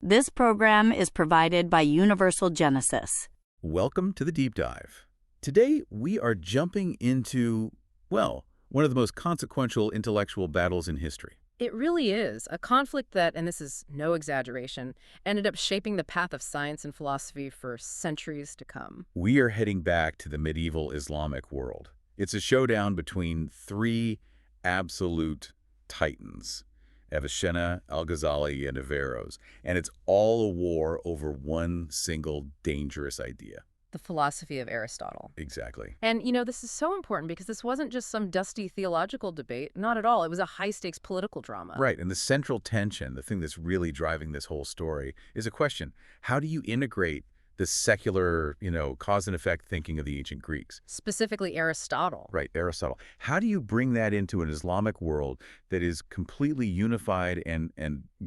This program is provided by Universal Genesis. Welcome to the Deep Dive. Today, we are jumping into, well, one of the most consequential intellectual battles in history. It really is. A conflict that, and this is no exaggeration, ended up shaping the path of science and philosophy for centuries to come. We are heading back to the medieval Islamic world. It's a showdown between three absolute titans, Avicenna, Ghazali, and Averroes. And it's all a war over one single dangerous idea. The philosophy of Aristotle. Exactly. And, this is so important because this wasn't just some dusty theological debate. Not at all. It was a high-stakes political drama. Right. And the central tension, the thing that's really driving this whole story, is a question. How do you integrate the secular, cause and effect thinking of the ancient Greeks? Specifically Aristotle. Right, Aristotle. How do you bring that into an Islamic world that is completely unified and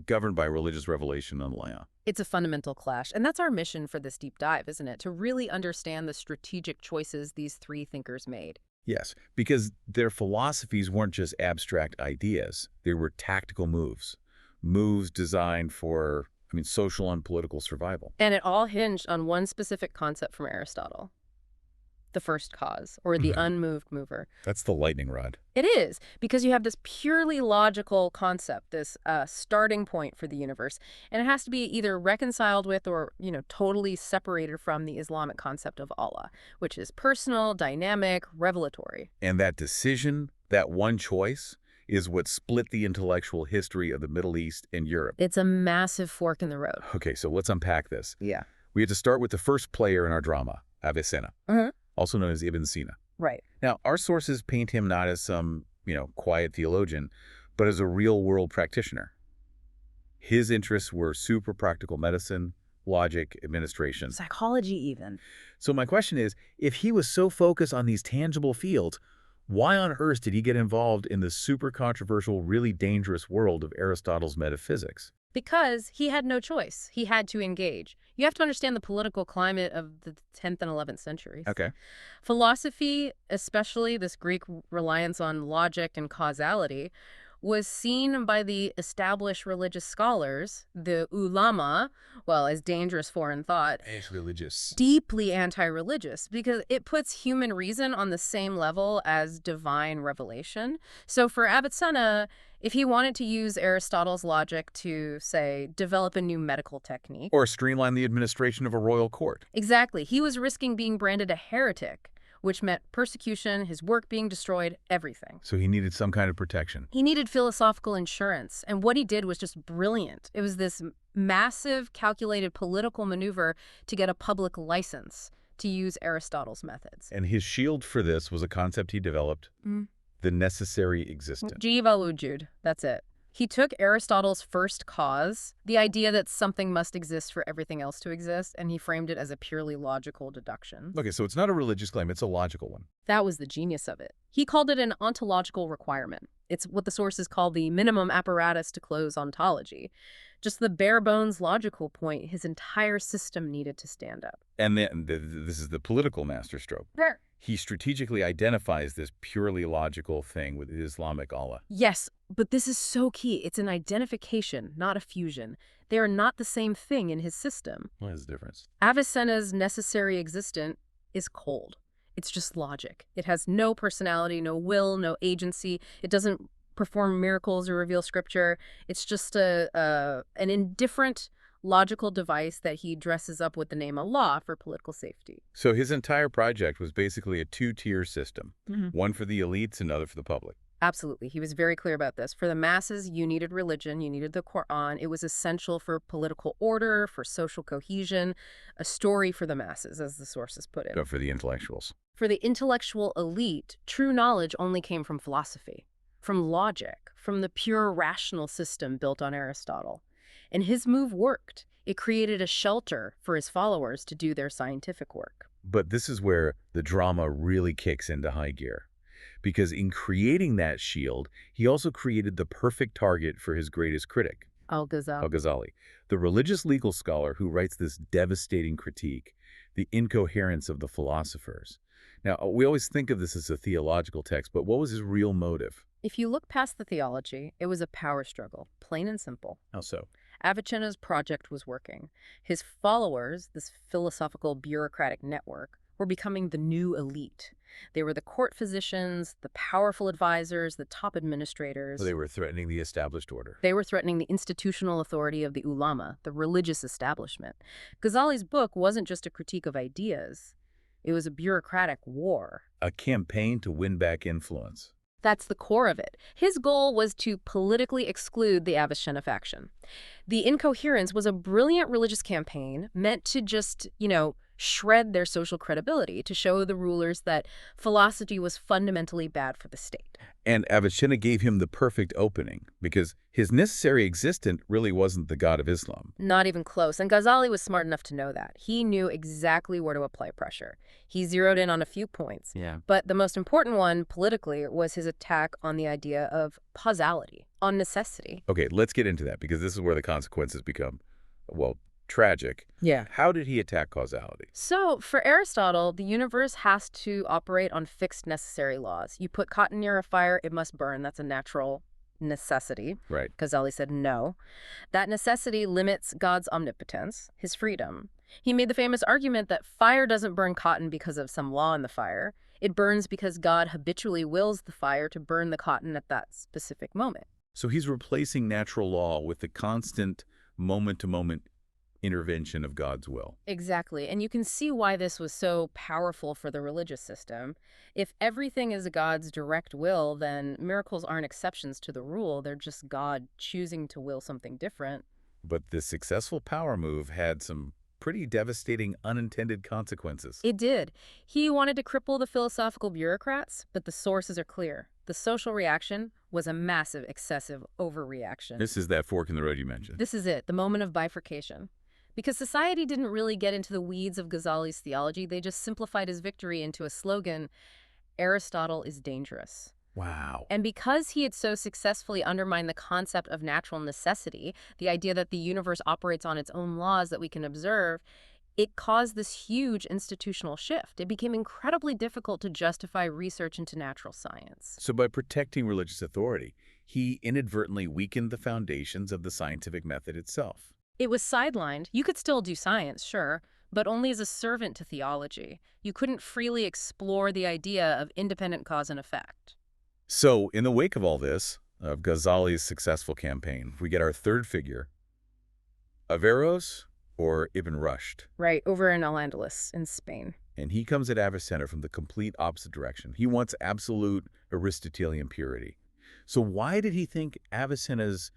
governed by religious revelation and law? It's a fundamental clash. And that's our mission for this deep dive, isn't it? To really understand the strategic choices these three thinkers made. Yes, because their philosophies weren't just abstract ideas. They were tactical moves designed for social and political survival. And it all hinged on one specific concept from Aristotle. The first cause, or the unmoved mover. That's the lightning rod. It is, because you have this purely logical concept, this starting point for the universe, and it has to be either reconciled with or, totally separated from the Islamic concept of Allah, which is personal, dynamic, revelatory. And that decision, that one choice, is what split the intellectual history of the Middle East and Europe. It's a massive fork in the road. Okay, so let's unpack this. Yeah. We had to start with the first player in our drama, Avicenna, also known as Ibn Sina. Right. Now, our sources paint him not as some, quiet theologian, but as a real-world practitioner. His interests were super practical medicine, logic, administration. Psychology even. So my question is, if he was so focused on these tangible fields, why on earth did he get involved in the super controversial, really dangerous world of Aristotle's metaphysics? Because he had no choice. He had to engage. You have to understand the political climate of the 10th and 11th centuries. Okay. Philosophy, especially this Greek reliance on logic and causality, was seen by the established religious scholars, the ulama, as dangerous foreign thought. Anti-religious. Deeply anti-religious, because it puts human reason on the same level as divine revelation. So for Avicenna, if he wanted to use Aristotle's logic to, say, develop a new medical technique, or streamline the administration of a royal court. Exactly. He was risking being branded a heretic, which meant persecution, his work being destroyed, everything. So he needed some kind of protection. He needed philosophical insurance, and what he did was just brilliant. It was this massive, calculated political maneuver to get a public license to use Aristotle's methods. And his shield for this was a concept he developed, the necessary existent. Jiva wujud, that's it. He took Aristotle's first cause, the idea that something must exist for everything else to exist, and he framed it as a purely logical deduction. Okay, so it's not a religious claim, it's a logical one. That was the genius of it. He called it an ontological requirement. It's what the sources call the minimum apparatus to close ontology. Just the bare bones logical point his entire system needed to stand up. And then this is the political masterstroke. Sure. He strategically identifies this purely logical thing with Islamic Allah. Yes, but this is so key. It's an identification, not a fusion. They are not the same thing in his system. What is the difference? Avicenna's necessary existent is cold. It's just logic. It has no personality, no will, no agency. It doesn't perform miracles or reveal scripture. It's just an indifferent logical device that he dresses up with the name Allah for political safety. So his entire project was basically a two-tier system, one for the elites, another for the public. Absolutely. He was very clear about this. For the masses, you needed religion, you needed the Quran. It was essential for political order, for social cohesion, a story for the masses, as the sources put it. But for the intellectuals. For the intellectual elite, true knowledge only came from philosophy, from logic, from the pure rational system built on Aristotle. And his move worked. It created a shelter for his followers to do their scientific work. But this is where the drama really kicks into high gear. Because in creating that shield, he also created the perfect target for his greatest critic, Al-Ghazali. The religious legal scholar who writes this devastating critique, the incoherence of the philosophers. Now, we always think of this as a theological text, but what was his real motive? If you look past the theology, it was a power struggle, plain and simple. How so? Avicenna's project was working. His followers, this philosophical bureaucratic network, were becoming the new elite. They were the court physicians, the powerful advisors, the top administrators. They were threatening the established order. They were threatening the institutional authority of the ulama, the religious establishment. Ghazali's book wasn't just a critique of ideas. It was a bureaucratic war. A campaign to win back influence. That's the core of it. His goal was to politically exclude the Avicenna faction. The Incoherence was a brilliant religious campaign meant to just, shred their social credibility, to show the rulers that philosophy was fundamentally bad for the state. And Avicenna gave him the perfect opening, because his necessary existent really wasn't the God of Islam. Not even close. And Ghazali was smart enough to know that. He knew exactly where to apply pressure. He zeroed in on a few points. Yeah. But the most important one, politically, was his attack on the idea of causality, on necessity. Okay, let's get into that, because this is where the consequences become, well, tragic. Yeah. How did he attack causality? So, for Aristotle, the universe has to operate on fixed necessary laws. You put cotton near a fire, it must burn. That's a natural necessity. Right. Ghazali said no. That necessity limits God's omnipotence, his freedom. He made the famous argument that fire doesn't burn cotton because of some law in the fire. It burns because God habitually wills the fire to burn the cotton at that specific moment. So he's replacing natural law with the constant moment-to-moment intervention of God's will. Exactly. And you can see why this was so powerful for the religious system. If everything is God's direct will, then miracles aren't exceptions to the rule. They're just God choosing to will something different. But this successful power move had some pretty devastating unintended consequences. It did. He wanted to cripple the philosophical bureaucrats, but the sources are clear. The social reaction was a massive, excessive overreaction. This is that fork in the road you mentioned. This is it, the moment of bifurcation. Because society didn't really get into the weeds of Ghazali's theology, they just simplified his victory into a slogan, Aristotle is dangerous. Wow. And because he had so successfully undermined the concept of natural necessity, the idea that the universe operates on its own laws that we can observe, it caused this huge institutional shift. It became incredibly difficult to justify research into natural science. So by protecting religious authority, he inadvertently weakened the foundations of the scientific method itself. It was sidelined. You could still do science, sure, but only as a servant to theology. You couldn't freely explore the idea of independent cause and effect. So, in the wake of all this, of Ghazali's successful campaign, we get our third figure, Averroes or Ibn Rushd. Right, over in Al-Andalus in Spain. And he comes at Avicenna from the complete opposite direction. He wants absolute Aristotelian purity. So why did he think Avicenna's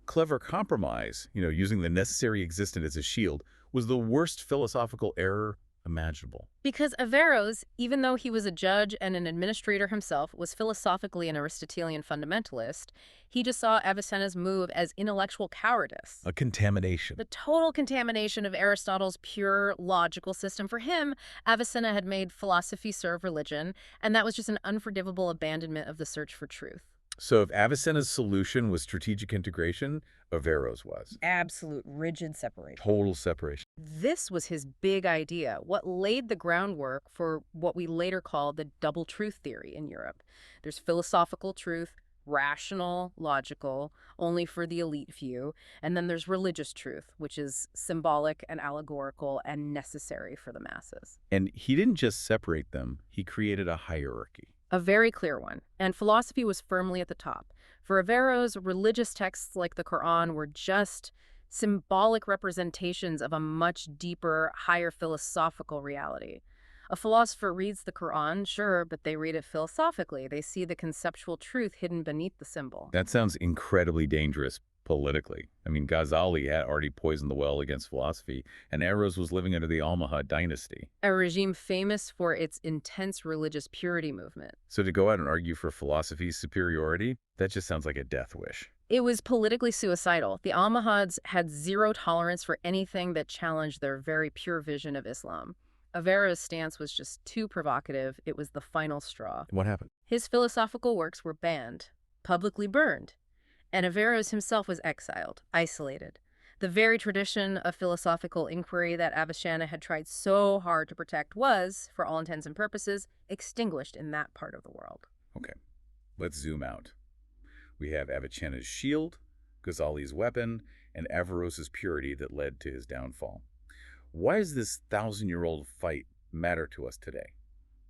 clever compromise, using the necessary existent as a shield, was the worst philosophical error imaginable? Because Averroes, even though he was a judge and an administrator himself, was philosophically an Aristotelian fundamentalist, he just saw Avicenna's move as intellectual cowardice. A contamination. The total contamination of Aristotle's pure logical system. For him, Avicenna had made philosophy serve religion, and that was just an unforgivable abandonment of the search for truth. So if Avicenna's solution was strategic integration, Averroes was. Absolute rigid separation. Total separation. This was his big idea, what laid the groundwork for what we later call the double truth theory in Europe. There's philosophical truth, rational, logical, only for the elite few, and then there's religious truth, which is symbolic and allegorical and necessary for the masses. And he didn't just separate them, he created a hierarchy. A very clear one, and philosophy was firmly at the top. For Averroes, religious texts like the Quran were just symbolic representations of a much deeper, higher philosophical reality. A philosopher reads the Quran, sure, but they read it philosophically. They see the conceptual truth hidden beneath the symbol. That sounds incredibly dangerous politically. I mean, Ghazali had already poisoned the well against philosophy, and Averroes was living under the Almohad dynasty. A regime famous for its intense religious purity movement. So to go out and argue for philosophy's superiority, that just sounds like a death wish. It was politically suicidal. The Almohads had zero tolerance for anything that challenged their very pure vision of Islam. Averroes' stance was just too provocative. It was the final straw. What happened? His philosophical works were banned, publicly burned, and Averroes himself was exiled, isolated. The very tradition of philosophical inquiry that Avicenna had tried so hard to protect was, for all intents and purposes, extinguished in that part of the world. Okay, let's zoom out. We have Avicenna's shield, Ghazali's weapon, and Averroes' purity that led to his downfall. Why does this thousand-year-old fight matter to us today?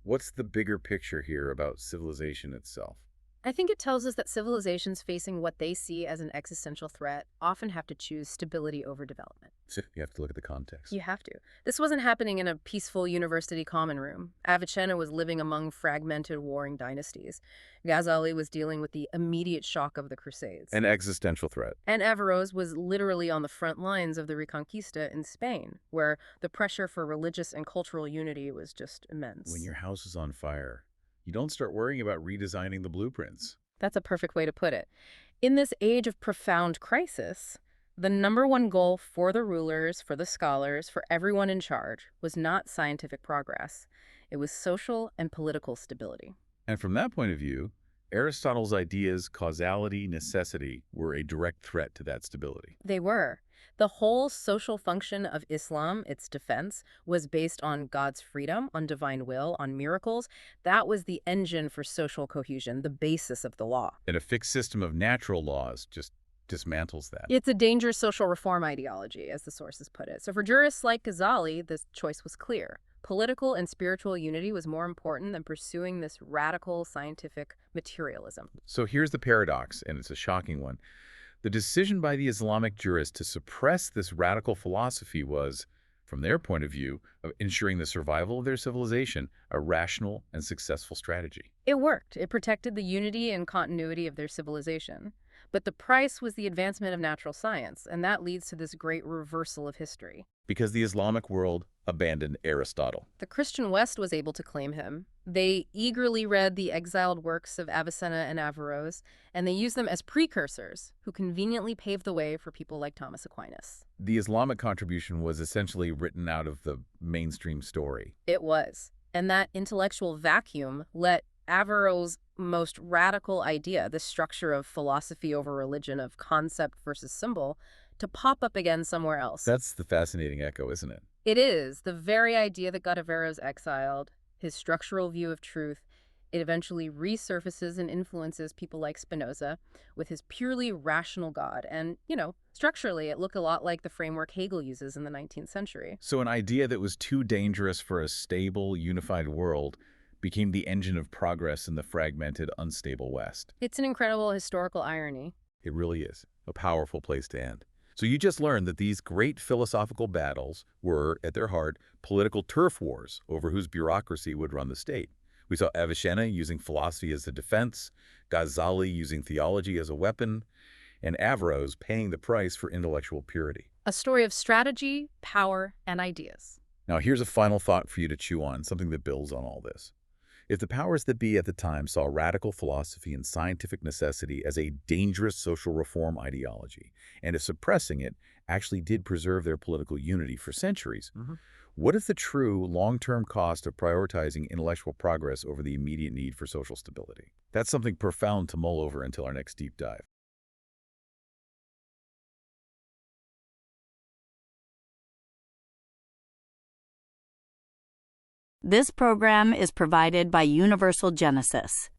What's the bigger picture here about civilization itself? I think it tells us that civilizations facing what they see as an existential threat often have to choose stability over development. So you have to look at the context. You have to. This wasn't happening in a peaceful university common room. Avicenna was living among fragmented warring dynasties. Ghazali was dealing with the immediate shock of the Crusades. An existential threat. And Averroes was literally on the front lines of the Reconquista in Spain, where the pressure for religious and cultural unity was just immense. When your house is on fire, you don't start worrying about redesigning the blueprints. That's a perfect way to put it. In this age of profound crisis, the number one goal for the rulers, for the scholars, for everyone in charge was not scientific progress. It was social and political stability. And from that point of view, Aristotle's ideas, causality, necessity, were a direct threat to that stability. They were. The whole social function of Islam, its defense, was based on God's freedom, on divine will, on miracles. That was the engine for social cohesion, the basis of the law. And a fixed system of natural laws just dismantles that. It's a dangerous social reform ideology, as the sources put it. So for jurists like Ghazali, the choice was clear. Political and spiritual unity was more important than pursuing this radical scientific materialism. So here's the paradox, and it's a shocking one. The decision by the Islamic jurists to suppress this radical philosophy was, from their point of view, of ensuring the survival of their civilization, a rational and successful strategy. It worked. It protected the unity and continuity of their civilization. But the price was the advancement of natural science, and that leads to this great reversal of history. Because the Islamic world abandoned Aristotle. The Christian West was able to claim him. They eagerly read the exiled works of Avicenna and Averroes, and they used them as precursors who conveniently paved the way for people like Thomas Aquinas. The Islamic contribution was essentially written out of the mainstream story. It was. And that intellectual vacuum let Averroes' most radical idea, the structure of philosophy over religion, of concept versus symbol, to pop up again somewhere else. That's the fascinating echo, isn't it? It is. The very idea that got Averroes exiled, his structural view of truth, it eventually resurfaces and influences people like Spinoza with his purely rational God. And, structurally, it looked a lot like the framework Hegel uses in the 19th century. So an idea that was too dangerous for a stable, unified world became the engine of progress in the fragmented, unstable West. It's an incredible historical irony. It really is. A powerful place to end. So you just learned that these great philosophical battles were, at their heart, political turf wars over whose bureaucracy would run the state. We saw Avicenna using philosophy as a defense, Ghazali using theology as a weapon, and Averroes paying the price for intellectual purity. A story of strategy, power, and ideas. Now here's a final thought for you to chew on, something that builds on all this. If the powers that be at the time saw radical philosophy and scientific necessity as a dangerous social reform ideology, and if suppressing it actually did preserve their political unity for centuries, what is the true long-term cost of prioritizing intellectual progress over the immediate need for social stability? That's something profound to mull over until our next deep dive. This program is provided by Universal Genesis.